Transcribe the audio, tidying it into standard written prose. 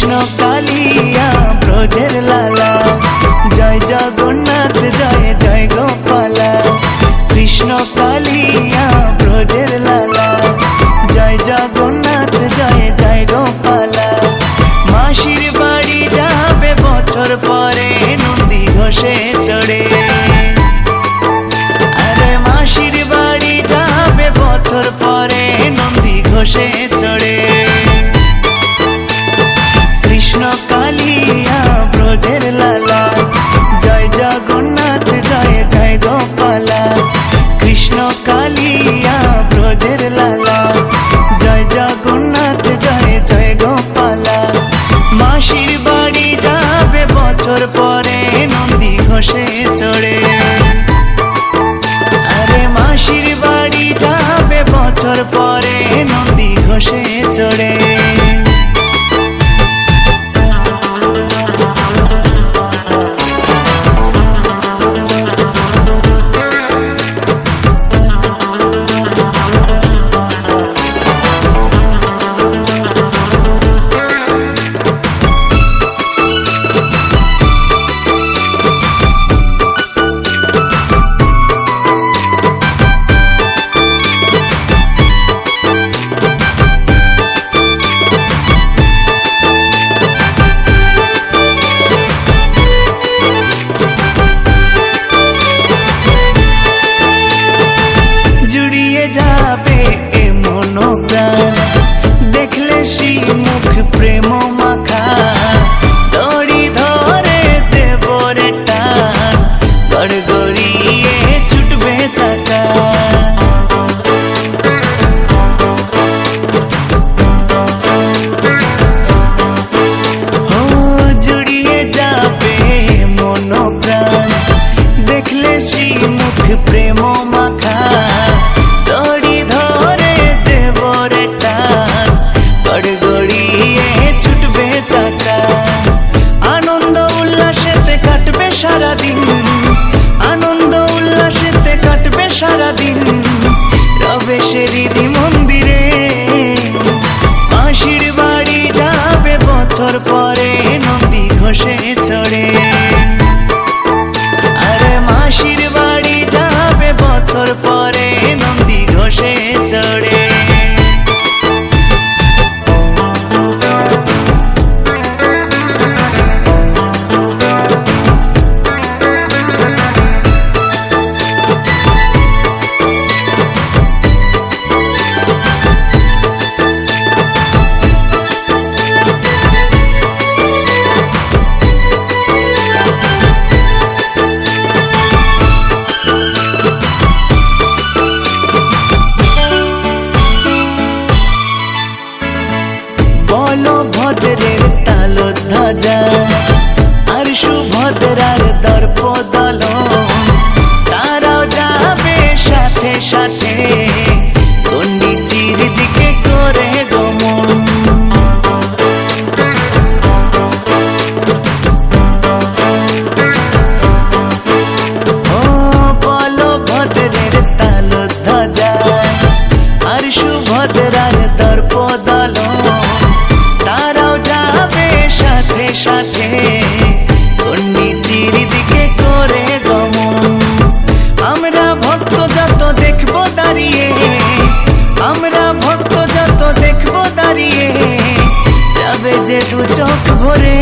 কৃষ্ণ কালিয়া ব্রজের লালা, জয় জগন্নাথ জয় জয় গোপালা। কৃষ্ণ কালিয়া ব্রজের লালা, জয় জগন্নাথ জয় জয় গোপালা। মাসির বাড়ি যাবে বছর পরে নন্দী ঘোষে চড়ে, আরে মাসির বাড়ি যাবে বছর পরে নন্দী ঘোষে চড়ে। কৃষ্ণ কালিয়া ব্রজের লালা, জয় জগন্নাথ জয় জয় গোপালা। কৃষ্ণ কালিয়া ব্রজের লালা, জয় জগন্নাথ জয় জয় গোপালা। মাসির বাড়ি যাবে বছর পরে নন্দী ঘোষে চড়ে, আরে মাসির বাড়ি যাবে বছর পরে নন্দী ঘোষে চড়ে। যাবে এ মনোপ্রাণ দেখলে শ্রীমুখ প্রেম মাখা, দড়ি ধরে দেবরে টান গড়গড়িয়ে ছুটবে চাকা। ও জুড়িয়ে যাবে মনোপ্রাণ দেখলে শ্রীমুখ প্রেম মাখা, দড়ি ধরে দেবরে টান গড়গড়িয়ে ছুটবে চাকা। আনন্দ উল্লাসেতে কাটবে সারাদিন, আনন্দ উল্লাসেতে কাটবে সারাদিন রবে সেরিদি মন্দিরে। মাসির বাড়ি যাবে বছর পরে নন্দী ঘোষে চড়ে, আরে মাসির বাড়ি যাবে বছর পরে নন্দী ঘোষে চড়ে। বলভদ্রের তাল ধ্বজা আর সুভদ্রার দর্প দলন, তারাও যাবে সাথে সাথে গন্ডিচির দিকে করে গমন। ও বলভদ্রের তাল ধ্বজা আর সুভদ্রার দর্প দলন, তারাও যাবে সাথে সাথে গন্ডিচির দিকে করে গমন। আমরা ভক্ত যত দেখব দাঁড়িয়ে, আমরা ভক্ত যত দেখব দাঁড়িয়ে যাবে যে দু চোখ ভরে।